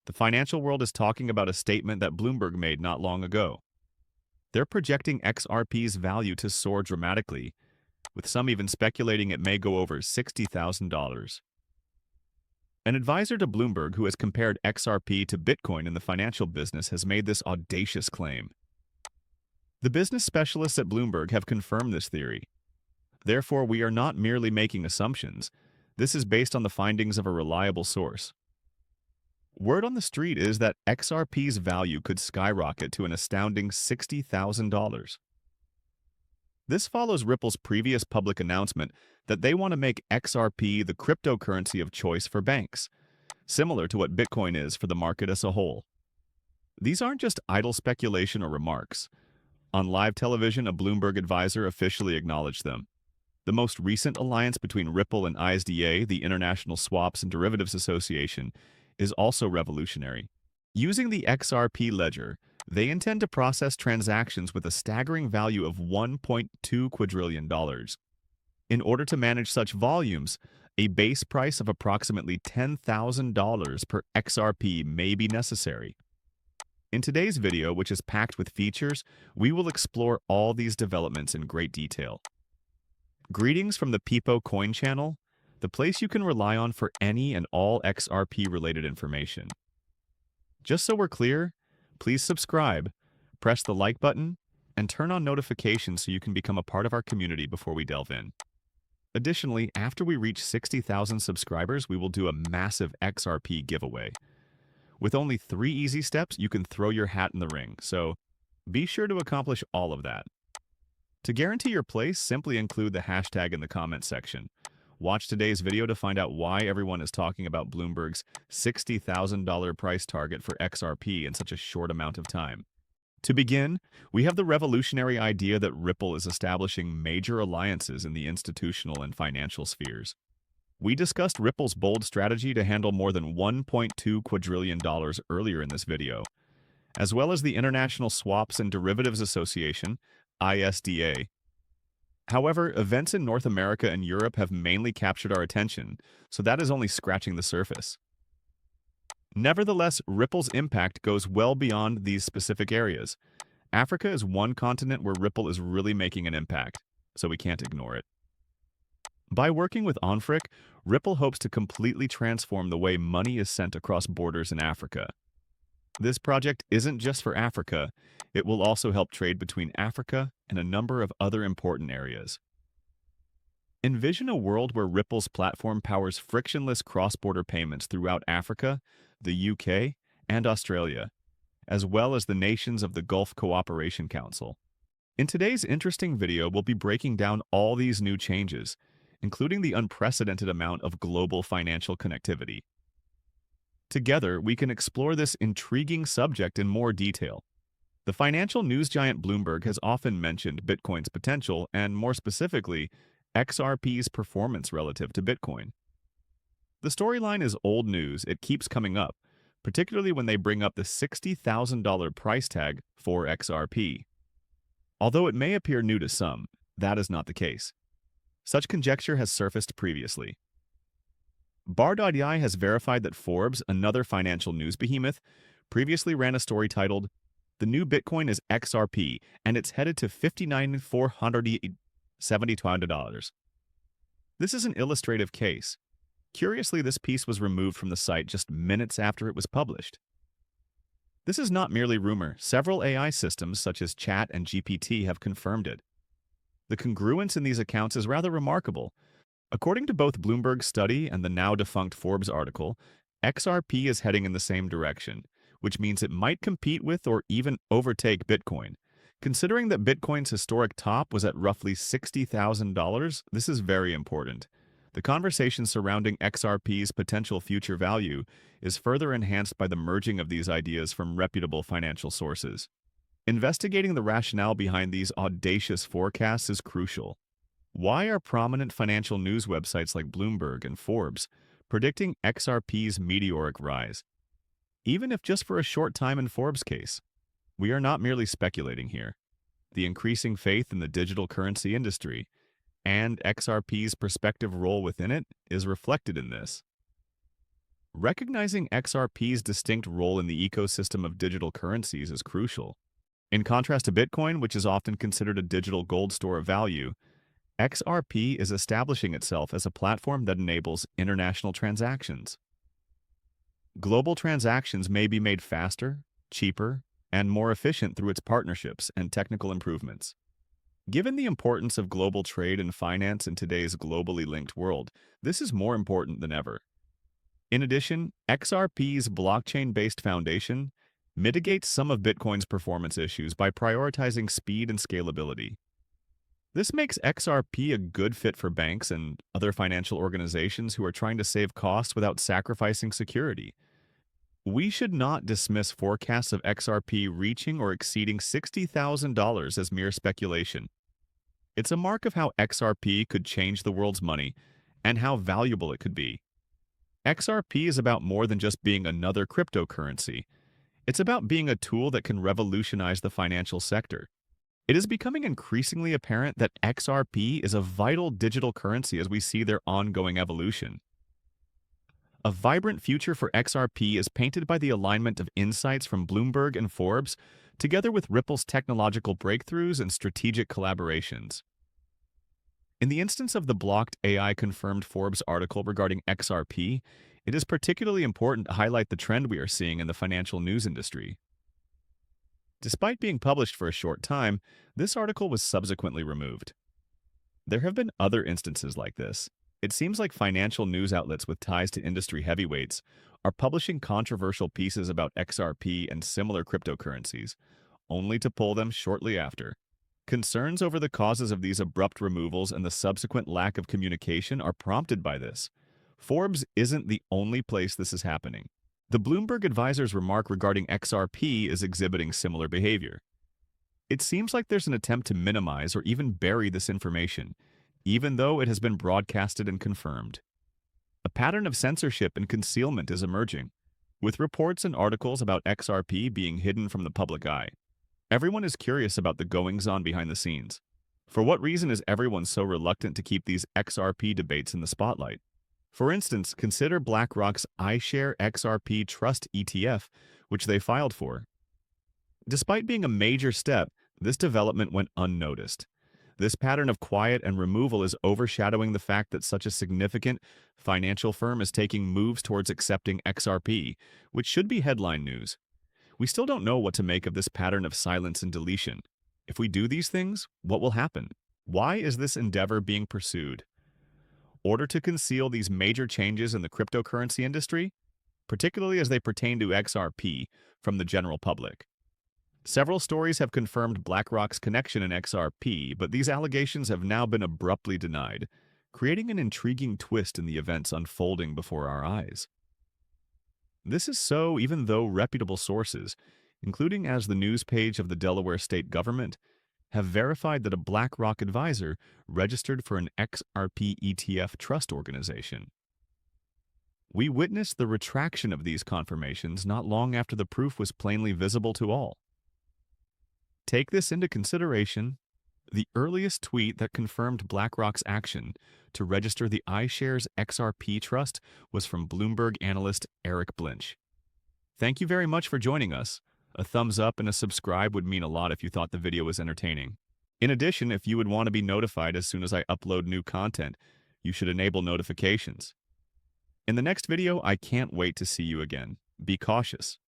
The financial world is talking about a statement that Bloomberg made not long ago. They're projecting XRP's value to soar dramatically, with some even speculating it may go over $60,000. An advisor to Bloomberg who has compared XRP to Bitcoin in the financial business has made this audacious claim. The business specialists at Bloomberg have confirmed this theory. Therefore, we are not merely making assumptions. This is based on the findings of a reliable source. Word on the street is that XRP's value could skyrocket to an astounding $60,000. This follows Ripple's previous public announcement that they want to make XRP the cryptocurrency of choice for banks, similar to what Bitcoin is for the market as a whole. These aren't just idle speculation or remarks. On live television, a Bloomberg advisor officially acknowledged them. The most recent alliance between Ripple and ISDA, the International Swaps and Derivatives Association, is also revolutionary. Using the XRP ledger, they intend to process transactions with a staggering value of $1.2 quadrillion. In order to manage such volumes, a base price of approximately $10,000 per XRP may be necessary. In today's video, which is packed with features, we will explore all these developments in great detail. Greetings from the Peepo Coin channel, the place you can rely on for any and all XRP-related information. Just so we're clear, please subscribe, press the like button, and turn on notifications so you can become a part of our community before we delve in. Additionally, after we reach 60,000 subscribers, we will do a massive XRP giveaway. With only 3 easy steps, you can throw your hat in the ring, so be sure to accomplish all of that. To guarantee your place, simply include the hashtag in the comments section. Watch today's video to find out why everyone is talking about Bloomberg's $60,000 price target for XRP in such a short amount of time. To begin, we have the revolutionary idea that Ripple is establishing major alliances in the institutional and financial spheres. We discussed Ripple's bold strategy to handle more than $1.2 quadrillion earlier in this video, as well as the International Swaps and Derivatives Association, ISDA. However, events in North America and Europe have mainly captured our attention, so that is only scratching the surface. Nevertheless, Ripple's impact goes well beyond these specific areas. Africa is one continent where Ripple is really making an impact, so we can't ignore it. By working with Onfric, Ripple hopes to completely transform the way money is sent across borders in Africa. This project isn't just for Africa, it will also help trade between Africa and a number of other important areas. Envision a world where Ripple's platform powers frictionless cross-border payments throughout Africa, the UK, and Australia, as well as the nations of the Gulf Cooperation Council. In today's interesting video, we'll be breaking down all these new changes, including the unprecedented amount of global financial connectivity. Together, we can explore this intriguing subject in more detail. The financial news giant Bloomberg has often mentioned Bitcoin's potential and, more specifically, XRP's performance relative to Bitcoin. The storyline is old news. It keeps coming up, particularly when they bring up the $60,000 price tag for XRP. Although it may appear new to some, that is not the case. Such conjecture has surfaced previously. Bar.ai has verified that Forbes, another financial news behemoth, previously ran a story titled, "The new Bitcoin is XRP, and it's headed to $59,472." This is an illustrative case. Curiously, this piece was removed from the site just minutes after it was published. This is not merely rumor. Several AI systems, such as Chat and GPT, have confirmed it. The congruence in these accounts is rather remarkable. According to both Bloomberg's study and the now-defunct Forbes article, XRP is heading in the same direction, which means it might compete with or even overtake Bitcoin. Considering that Bitcoin's historic top was at roughly $60,000, this is very important. The conversation surrounding XRP's potential future value is further enhanced by the merging of these ideas from reputable financial sources. Investigating the rationale behind these audacious forecasts is crucial. Why are prominent financial news websites like Bloomberg and Forbes predicting XRP's meteoric rise? Even if just for a short time in Forbes' case, we are not merely speculating here. The increasing faith in the digital currency industry and XRP's prospective role within it is reflected in this. Recognizing XRP's distinct role in the ecosystem of digital currencies is crucial. In contrast to Bitcoin, which is often considered a digital gold store of value, XRP is establishing itself as a platform that enables international transactions. Global transactions may be made faster, cheaper, and more efficient through its partnerships and technical improvements. Given the importance of global trade and finance in today's globally linked world, this is more important than ever. In addition, XRP's blockchain-based foundation mitigates some of Bitcoin's performance issues by prioritizing speed and scalability. This makes XRP a good fit for banks and other financial organizations who are trying to save costs without sacrificing security. We should not dismiss forecasts of XRP reaching or exceeding $60,000 as mere speculation. It's a mark of how XRP could change the world's money and how valuable it could be. XRP is about more than just being another cryptocurrency. It's about being a tool that can revolutionize the financial sector. It is becoming increasingly apparent that XRP is a vital digital currency as we see their ongoing evolution. A vibrant future for XRP is painted by the alignment of insights from Bloomberg and Forbes, together with Ripple's technological breakthroughs and strategic collaborations. In the instance of the blocked AI-confirmed Forbes article regarding XRP, it is particularly important to highlight the trend we are seeing in the financial news industry. Despite being published for a short time, this article was subsequently removed. There have been other instances like this. It seems like financial news outlets with ties to industry heavyweights are publishing controversial pieces about XRP and similar cryptocurrencies, only to pull them shortly after. Concerns over the causes of these abrupt removals and the subsequent lack of communication are prompted by this. Forbes isn't the only place this is happening. The Bloomberg advisor's remark regarding XRP is exhibiting similar behavior. It seems like there's an attempt to minimize or even bury this information, even though it has been broadcasted and confirmed. A pattern of censorship and concealment is emerging, with reports and articles about XRP being hidden from the public eye. Everyone is curious about the goings-on behind the scenes. For what reason is everyone so reluctant to keep these XRP debates in the spotlight? For instance, consider BlackRock's iShare XRP Trust ETF, which they filed for. Despite being a major step, this development went unnoticed. This pattern of quiet and removal is overshadowing the fact that such a significant financial firm is taking moves towards accepting XRP, which should be headline news. We still don't know what to make of this pattern of silence and deletion. If we do these things, what will happen? Why is this endeavor being pursued? Order to conceal these major changes in the cryptocurrency industry, particularly as they pertain to XRP, from the general public. Several stories have confirmed BlackRock's connection in XRP, but these allegations have now been abruptly denied, creating an intriguing twist in the events unfolding before our eyes. This is so even though reputable sources, including as the news page of the Delaware state government, have verified that a BlackRock advisor registered for an XRP ETF trust organization. We witnessed the retraction of these confirmations not long after the proof was plainly visible to all. Take this into consideration. The earliest tweet that confirmed BlackRock's action to register the iShares XRP Trust was from Bloomberg analyst Eric Blinch. Thank you very much for joining us. A thumbs up and a subscribe would mean a lot if you thought the video was entertaining. In addition, if you would want to be notified as soon as I upload new content, you should enable notifications. In the next video, I can't wait to see you again. Be cautious.